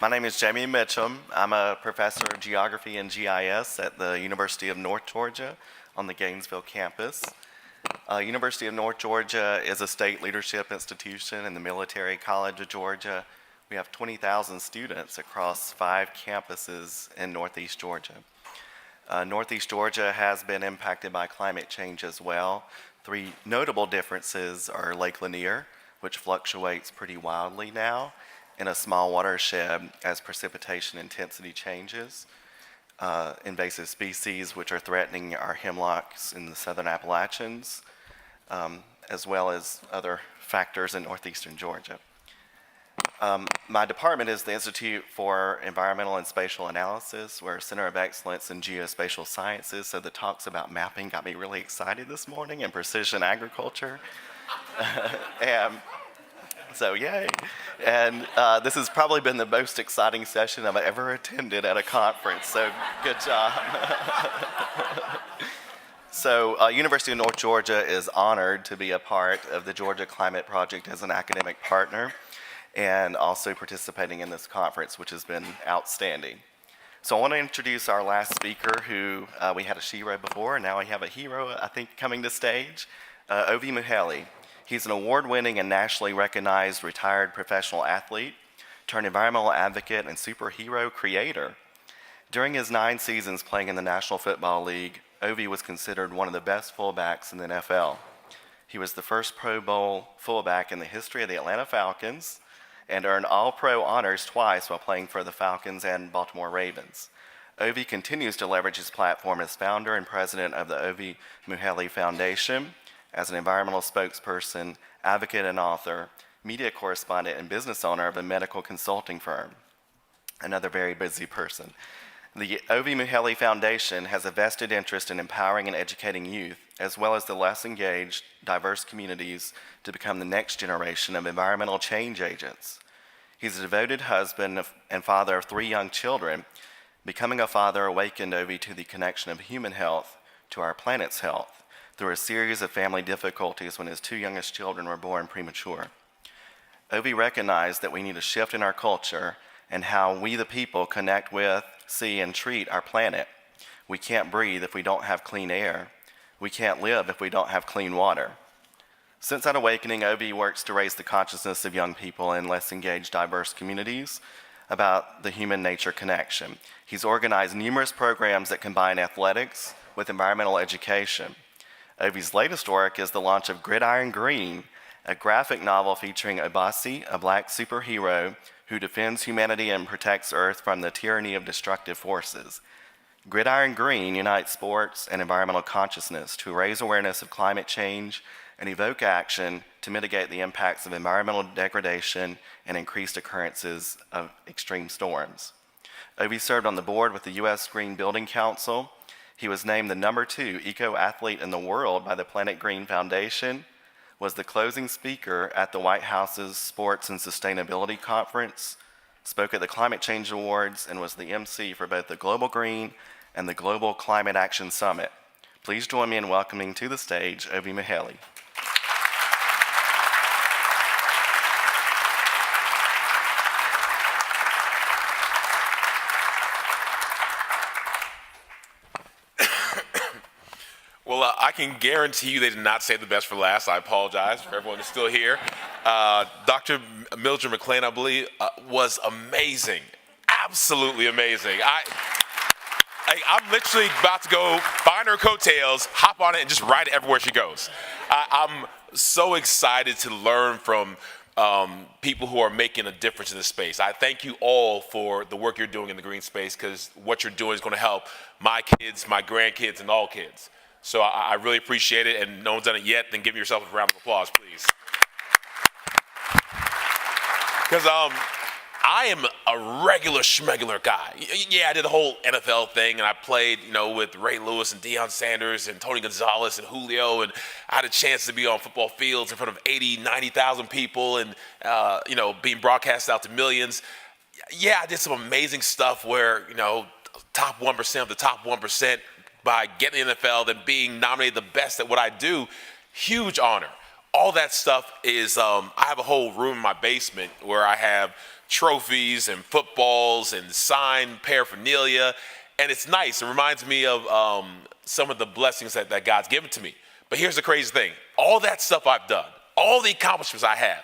My name is Jamie Mitchem. I'm a professor of geography and GIS at the University of North Georgia on the Gainesville campus. University of North Georgia is a state leadership institution in the Military College of Georgia. We have 20,000 students across 5 campuses in Northeast Georgia. Northeast Georgia has been impacted by climate change as well. 3 notable differences are Lake Lanier, which fluctuates pretty wildly now in a small watershed as precipitation intensity changes. Invasive species which are threatening our hemlocks in the southern Appalachians, as well as other factors in northeastern Georgia. My department is the Institute for Environmental and Spatial Analysis. We're a center of excellence in geospatial sciences, so the talks about mapping got me really excited this morning, and precision agriculture. So yay. And this has probably been the most exciting session I've ever attended at a conference, so good job. So University of North Georgia is honored to be a part of the Georgia Climate Project as an academic partner and also participating in this conference, which has been outstanding. So I want to introduce our last speaker who we had a shero before, and now we have a hero, I think, coming to stage, Ovie Mughelli. He's an award-winning and nationally recognized retired professional athlete, turned environmental advocate and superhero creator. During his 9 seasons playing in the National Football League, Ovie was considered one of the best fullbacks in the NFL. He was the first Pro Bowl fullback in the history of the Atlanta Falcons and earned All-Pro honors twice while playing for the Falcons and Baltimore Ravens. Ovie continues to leverage his platform as founder and president of the Ovie Mughelli Foundation, as an environmental spokesperson, advocate and author, media correspondent, and business owner of a medical consulting firm. Another very busy person. The Ovie Mughelli Foundation has a vested interest in empowering and educating youth, as well as the less engaged, diverse communities to become the next generation of environmental change agents. He's a devoted husband and father of 3 young children. Becoming a father awakened Ovie to the connection of human health to our planet's health through a series of family difficulties when his 2 youngest children were born premature. Ovie recognized that we need a shift in our culture and how we the people connect with, see, and treat our planet. We can't breathe if we don't have clean air. We can't live if we don't have clean water. Since that awakening, Ovie works to raise the consciousness of young people in less engaged, diverse communities about the human-nature connection. He's organized numerous programs that combine athletics with environmental education. Ovie's latest work is the launch of Gridiron Green, a graphic novel featuring Obasi, a black superhero who defends humanity and protects Earth from the tyranny of destructive forces. Gridiron Green unites sports and environmental consciousness to raise awareness of climate change and evoke action to mitigate the impacts of environmental degradation and increased occurrences of extreme storms. Ovie served on the board with the U.S. Green Building Council. He was named the #2 eco-athlete in the world by the Planet Green Foundation, was the closing speaker at the White House's Sports and Sustainability Conference, spoke at the Climate Change Awards, and was the MC for both the Global Green and the Global Climate Action Summit. Please join me in welcoming to the stage Ovie Mughelli. Well, I can guarantee you they did not save the best for last. I apologize for everyone who's still here. Dr. Mildred McClain, I believe, was amazing. Absolutely amazing. I'm literally about to go find her coattails, hop on it, and just ride it everywhere she goes. I'm so excited to learn from people who are making a difference in this space. I thank you all for the work you're doing in the green space, because what you're doing is going to help my kids, my grandkids, and all kids. So I really appreciate it, and no one's done it yet, then give yourself a round of applause, please. Because I am a regular schmegular guy. Yeah, I did the whole NFL thing, and I played, with Ray Lewis and Deion Sanders and Tony Gonzalez and Julio, and I had a chance to be on football fields in front of 80, 90,000 people and, being broadcast out to millions. Yeah, I did some amazing stuff where, top 1% of the top 1%, by getting in the NFL, then being nominated the best at what I do, huge honor. All that stuff is, I have a whole room in my basement where I have trophies and footballs and signed paraphernalia, and it's nice. It reminds me of some of the blessings that God's given to me. But here's the crazy thing. All that stuff I've done, all the accomplishments I have,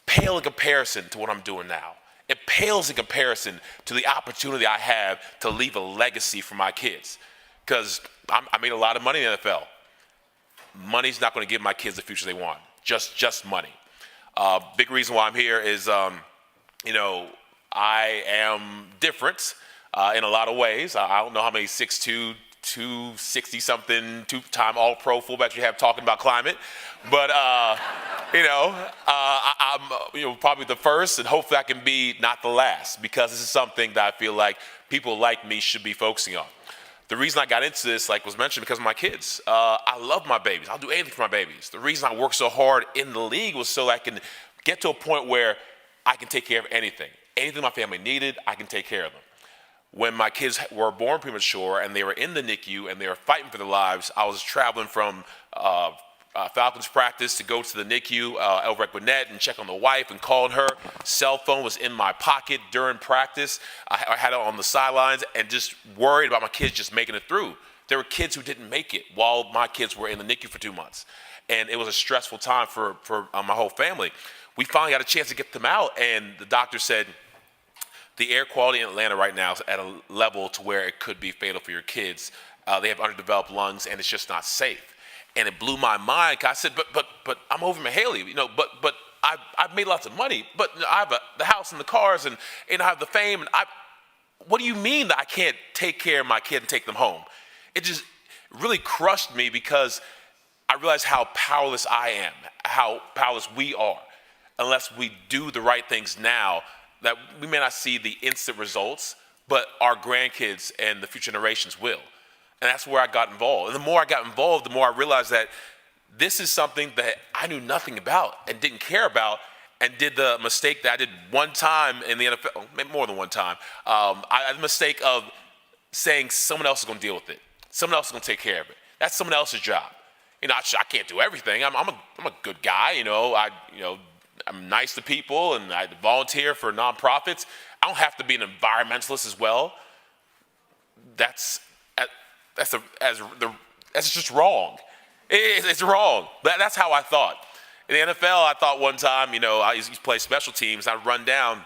pale in comparison to what I'm doing now. It pales in comparison to the opportunity I have to leave a legacy for my kids. Because I made a lot of money in the NFL. Money's not going to give my kids the future they want. Just money. Big reason why I'm here is, I am different in a lot of ways. I don't know how many 6'2", 260-something, two-time All-Pro fullbacks you have talking about climate. But, I'm probably the first, and hopefully I can be not the last, because this is something that I feel like people like me should be focusing on. The reason I got into this, like was mentioned, because of my kids. I love my babies. I'll do anything for my babies. The reason I worked so hard in the league was so I can get to a point where I can take care of anything. Anything my family needed, I can take care of them. When my kids were born premature and they were in the NICU and they were fighting for their lives, I was traveling from Falcons practice to go to the NICU over at Gwinnett and check on the wife and calling her. Cell phone was in my pocket during practice. I had it on the sidelines and just worried about my kids just making it through. There were kids who didn't make it while my kids were in the NICU for 2 months. And it was a stressful time for my whole family. We finally got a chance to get them out, and the doctor said, the air quality in Atlanta right now is at a level to where it could be fatal for your kids. They have underdeveloped lungs, and it's just not safe. And it blew my mind. I said, but I'm Ovie Mughelli, but I've made lots of money, but I have the house and the cars, and I have the fame. And what do you mean that I can't take care of my kid and take them home? It just really crushed me, because I realized how powerless I am, how powerless we are, unless we do the right things now. That we may not see the instant results, but our grandkids and the future generations will. And that's where I got involved. And the more I got involved, the more I realized that this is something that I knew nothing about and didn't care about, and did the mistake that I did one time in the NFL, maybe more than one time. I had the mistake of saying someone else is going to deal with it. Someone else is going to take care of it. That's someone else's job. I can't do everything. I'm a good guy. I'm nice to people, and I volunteer for nonprofits. I don't have to be an environmentalist as well. That's just wrong. It's wrong. That's how I thought. In the NFL, I thought one time, I used to play special teams. I'd run down,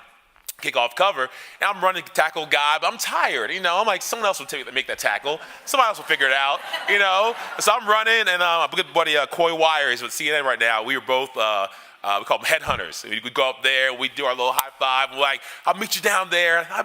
kick off cover, and I'm running to tackle guy, but I'm tired. I'm like, someone else will make that tackle. Somebody else will figure it out. So I'm running, and my good buddy Coy Wire is with CNN right now. We were both. We call them headhunters. We go up there, we do our little high five, and we're like, I'll meet you down there. And I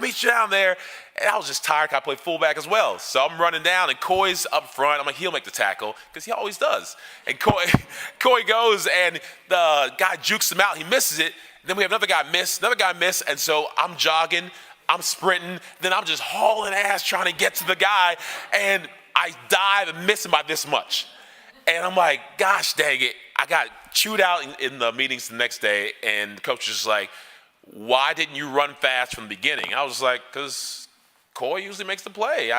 was just tired, 'cause I play fullback as well. So I'm running down, and Coy's up front. I'm like, he'll make the tackle, because he always does. And Coy goes, and the guy jukes him out. He misses it. Then we have another guy miss. And so I'm jogging, I'm sprinting, then I'm just hauling ass trying to get to the guy, and I dive and miss him by this much. And I'm like, gosh dang it. I got chewed out in the meetings the next day, and the coach was just like, why didn't you run fast from the beginning? I was like, because Coy usually makes the play.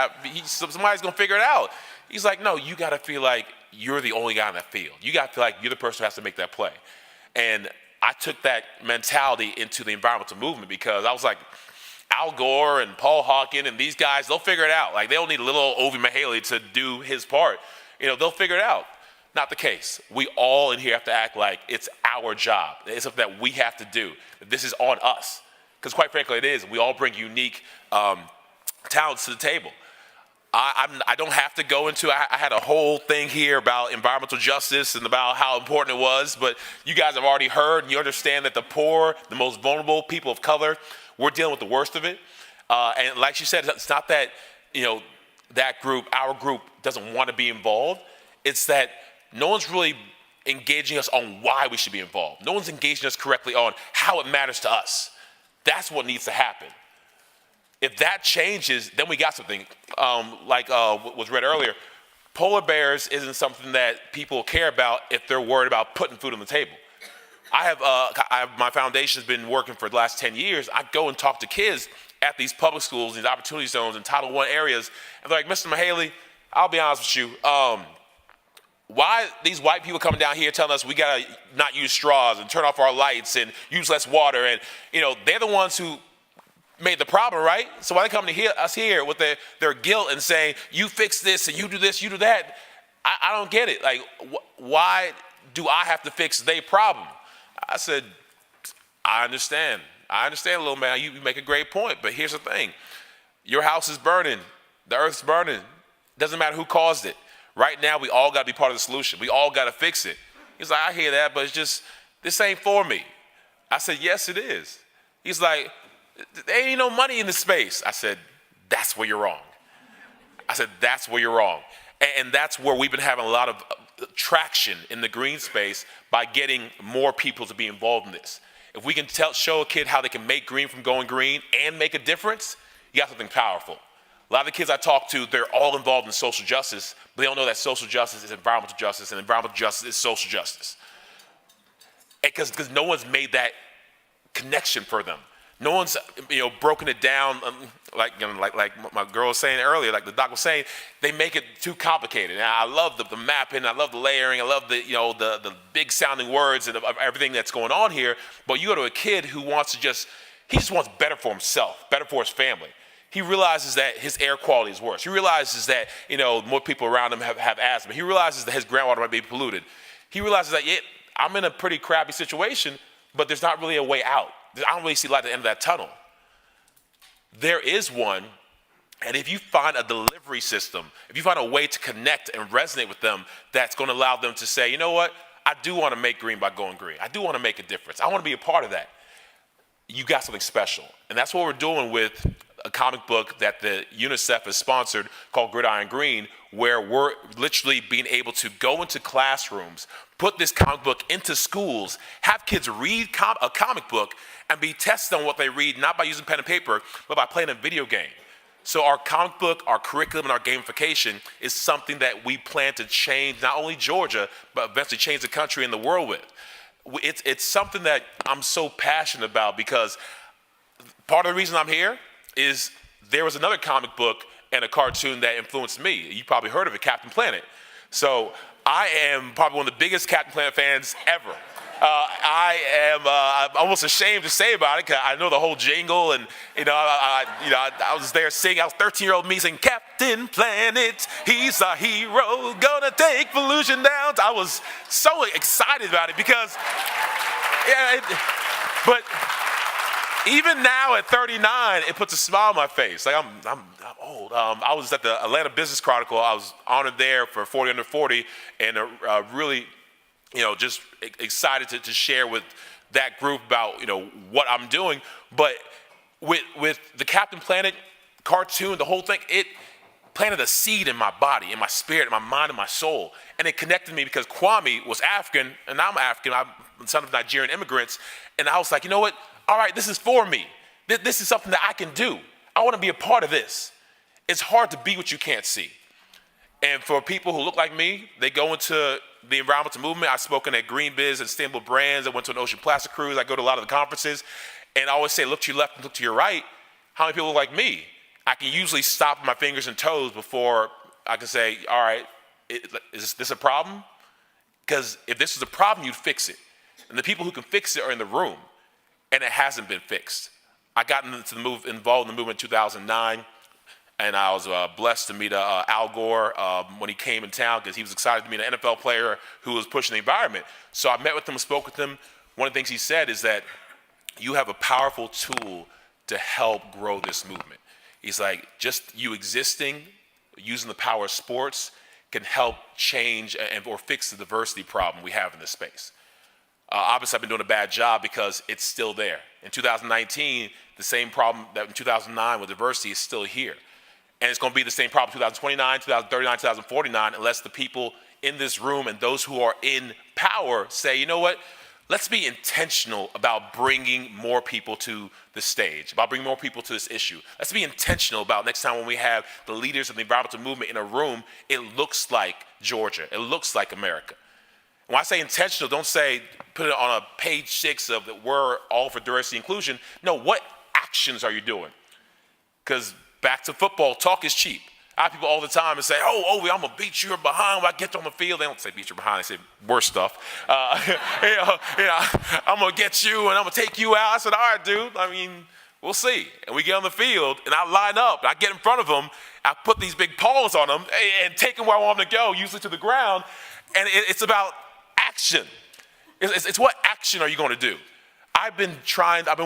Somebody's going to figure it out. He's like, no, you got to feel like you're the only guy on that field. You got to feel like you're the person who has to make that play. And I took that mentality into the environmental movement, because I was like, Al Gore and Paul Hawken and these guys, they'll figure it out. Like, they don't need a little Ovie Mughelli to do his part. They'll figure it out. Not the case. We all in here have to act like it's our job. It's something that we have to do. This is on us. Because quite frankly, it is. We all bring unique talents to the table. I don't have to go into, I had a whole thing here about environmental justice and about how important it was, but you guys have already heard, and you understand that the poor, the most vulnerable, people of color, we're dealing with the worst of it. And like she said, it's not that, that group, our group, doesn't want to be involved. It's that no one's really engaging us on why we should be involved. No one's engaging us correctly on how it matters to us. That's what needs to happen. If that changes, then we got something. Like was read earlier, polar bears isn't something that people care about if they're worried about putting food on the table. My foundation's been working for the last 10 years. I go and talk to kids at these public schools, these opportunity zones and Title I areas, and they're like, Mr. Mughelli, I'll be honest with you, why these white people coming down here telling us we gotta not use straws and turn off our lights and use less water, and they're the ones who made the problem, right? So why they come to us here with their guilt and saying, you fix this and you do this, you do that? I don't get it. Like, why do I have to fix their problem? I said, I understand. Little man, you make a great point, but here's the thing. Your house is burning. The earth's burning. Doesn't matter who caused it. Right now, we all got to be part of the solution. We all got to fix it. He's like, I hear that, but it's just, this ain't for me. I said, yes, it is. He's like, there ain't no money in this space. I said, that's where you're wrong. And that's where we've been having a lot of traction in the green space by getting more people to be involved in this. If we can show a kid how they can make green from going green and make a difference, you got something powerful. A lot of the kids I talk to, they're all involved in social justice, but they don't know that social justice is environmental justice, and environmental justice is social justice. Because no one's made that connection for them. No one's broken it down like my girl was saying earlier, like the doc was saying. They make it too complicated. And I love the mapping, I love the layering, I love the big sounding words and of everything that's going on here. But you go to a kid who he just wants better for himself, better for his family. He realizes that his air quality is worse. He realizes that more people around him have asthma. He realizes that his groundwater might be polluted. He realizes that I'm in a pretty crappy situation, but there's not really a way out. I don't really see light at the end of that tunnel. There is one, and if you find a delivery system, if you find a way to connect and resonate with them, that's going to allow them to say, you know what, I do want to make green by going green. I do want to make a difference. I want to be a part of that. You got something special. And that's what we're doing with a comic book that the UNICEF has sponsored called Gridiron Green, where we're literally being able to go into classrooms, put this comic book into schools, have kids read a comic book and be tested on what they read, not by using pen and paper, but by playing a video game. So our comic book, our curriculum, and our gamification is something that we plan to change not only Georgia, but eventually change the country and the world with. It's something that I'm so passionate about, because part of the reason I'm here is there was another comic book and a cartoon that influenced me. You probably heard of it, Captain Planet. So I am probably one of the biggest Captain Planet fans ever. I'm almost ashamed to say about it, because I know the whole jingle, and I was there singing. I was 13-year-old me saying, Captain Planet, he's a hero, gonna take pollution down. I was so excited about it because, but even now at 39, it puts a smile on my face. Like I'm old. I was at the Atlanta Business Chronicle. I was honored there for 40 Under 40, and really, just excited to share with that group about what I'm doing. But with the Captain Planet cartoon, the whole thing, it planted a seed in my body, in my spirit, in my mind, in my soul, and it connected me because Kwame was African, and I'm African. I'm the son of Nigerian immigrants, and I was like, you know what? All right, this is for me. This is something that I can do. I want to be a part of this. It's hard to be what you can't see. And for people who look like me, they go into the environmental movement. I've spoken at Green Biz and Sustainable Brands. I went to an ocean plastic cruise. I go to a lot of the conferences. And I always say, look to your left and look to your right. How many people look like me? I can usually stop my fingers and toes before I can say, all right, is this a problem? Because if this was a problem, you'd fix it. And the people who can fix it are in the room. And it hasn't been fixed. I got involved in the movement in 2009, and I was blessed to meet Al Gore when he came in town, because he was excited to meet an NFL player who was pushing the environment. So I met with him, spoke with him. One of the things he said is that you have a powerful tool to help grow this movement. He's like, just you existing, using the power of sports, can help change or fix the diversity problem we have in this space. Obviously, I've been doing a bad job because it's still there. In 2019, the same problem that in 2009 with diversity is still here. And it's going to be the same problem in 2029, 2039, 2049, unless the people in this room and those who are in power say, you know what, let's be intentional about bringing more people to the stage, about bringing more people to this issue. Let's be intentional about next time when we have the leaders of the environmental movement in a room, it looks like Georgia. It looks like America. When I say intentional, don't say put it on a page 6 of that we're all for diversity and inclusion. No, what actions are you doing? Because back to football, talk is cheap. I have people all the time and say, oh, Ovie, I'm going to beat you behind when I get on the field. They don't say beat you behind. They say worse stuff. I'm going to get you and I'm going to take you out. I said, all right, dude. I mean, we'll see. And we get on the field and I line up and I get in front of them. I put these big paws on them and take them where I want them to go, usually to the ground. And it's about action. It's what action are you going to do? I've been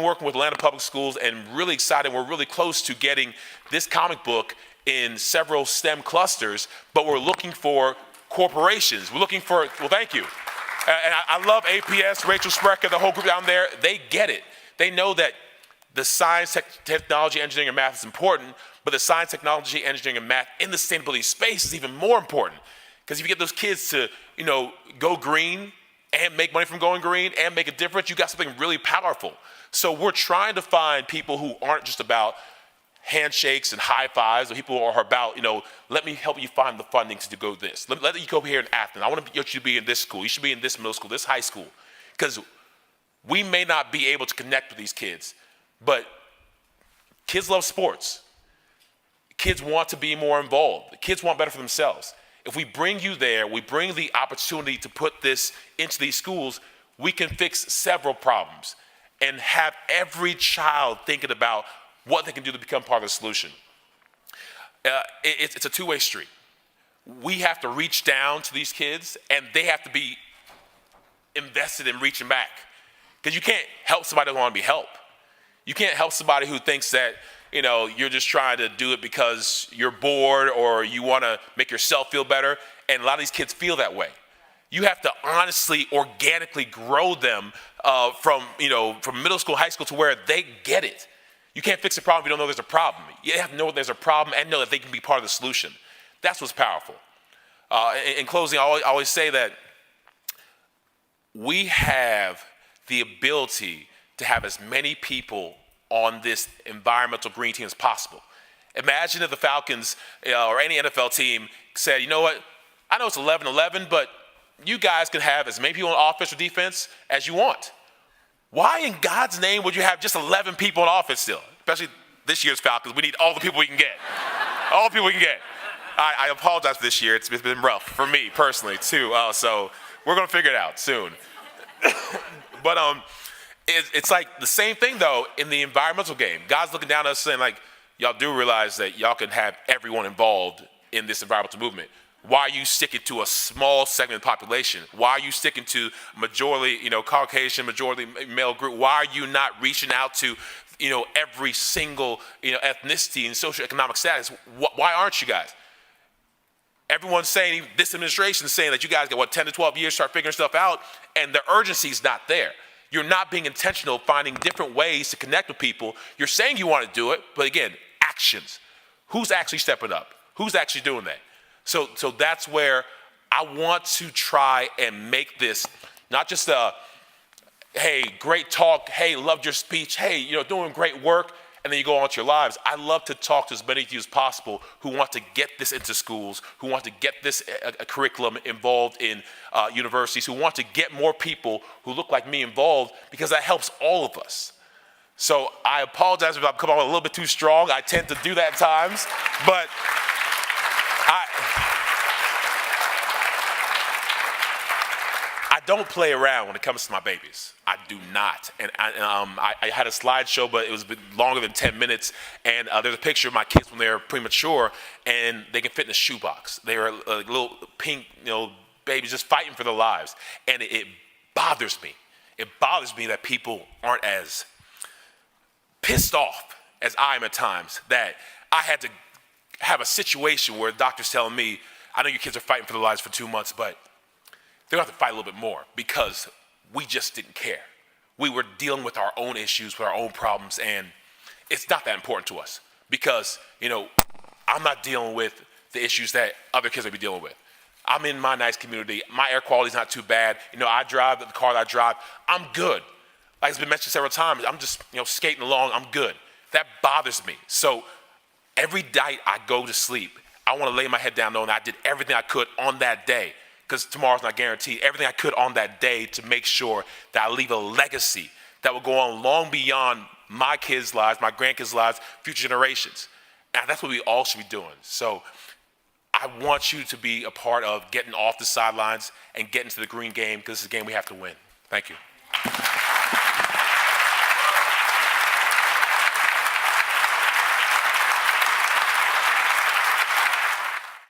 working with Atlanta Public Schools and really excited. We're really close to getting this comic book in several STEM clusters, but we're looking for corporations. We're looking for, well, thank you. And I love APS, Rachel Sprecher, the whole group down there. They get it. They know that the science, technology, engineering, and math is important, but the science, technology, engineering, and math in the sustainability space is even more important. Because if you get those kids to, go green, and make money from going green and make a difference, you got something really powerful. So we're trying to find people who aren't just about handshakes and high fives, or people who are about, let me help you find the funding to go this. Let you go here in Athens. I want you to be in this school. You should be in this middle school, this high school. Because we may not be able to connect with these kids, but kids love sports. Kids want to be more involved. Kids want better for themselves. If we bring you there, we bring the opportunity to put this into these schools, we can fix several problems and have every child thinking about what they can do to become part of the solution. It's a two-way street. We have to reach down to these kids, and they have to be invested in reaching back. Because you can't help somebody who wants to be helped. You can't help somebody who thinks that you're just trying to do it because you're bored or you want to make yourself feel better. And a lot of these kids feel that way. You have to honestly, organically grow them from middle school, high school to where they get it. You can't fix a problem if you don't know there's a problem. You have to know there's a problem and know that they can be part of the solution. That's what's powerful. In closing, I always say that we have the ability to have as many people on this environmental green team as possible. Imagine if the Falcons or any NFL team said, you know what, I know it's 11-11, but you guys can have as many people on offense or defense as you want. Why in God's name would you have just 11 people on offense still? Especially this year's Falcons, we need all the people we can get. All the people we can get. I apologize for this year. It's been rough for me personally too. So we're gonna figure it out soon. But it's like the same thing though in the environmental game. God's looking down at us saying like, y'all do realize that y'all can have everyone involved in this environmental movement. Why are you sticking to a small segment of the population? Why are you sticking to majority, Caucasian, majority male group? Why are you not reaching out to, every single, ethnicity and socioeconomic status? Why aren't you guys? Everyone's saying, this administration is saying that you guys got 10 to 12 years to start figuring stuff out, and the urgency's not there. You're not being intentional, finding different ways to connect with people. You're saying you want to do it, but again, actions. Who's actually stepping up? Who's actually doing that? So that's where I want to try and make this not just hey, great talk, hey, loved your speech, hey, doing great work, and then you go on to your lives. I love to talk to as many of you as possible who want to get this into schools, who want to get this a curriculum involved in universities, who want to get more people who look like me involved, because that helps all of us. So I apologize if I'm coming on a little bit too strong. I tend to do that at times, but I don't play around when it comes to my babies. I do not. And I had a slideshow, but it was longer than 10 minutes. And there's a picture of my kids when they're premature, and they can fit in a shoebox. They were little pink, babies just fighting for their lives. And it bothers me. It bothers me that people aren't as pissed off as I am at times, that I had to have a situation where the doctor's telling me, I know your kids are fighting for their lives for 2 months, but they're going to have to fight a little bit more because we just didn't care. We were dealing with our own issues, with our own problems, and it's not that important to us because, I'm not dealing with the issues that other kids may be dealing with. I'm in my nice community. My air quality is not too bad. I drive the car that I drive. I'm good. Like it's been mentioned several times, I'm just, skating along. I'm good. That bothers me. So every night I go to sleep, I want to lay my head down knowing that I did everything I could on that day, because tomorrow's not guaranteed, everything I could on that day to make sure that I leave a legacy that will go on long beyond my kids' lives, my grandkids' lives, future generations. And that's what we all should be doing. So I want you to be a part of getting off the sidelines and getting to the green game, because this is a game we have to win. Thank you.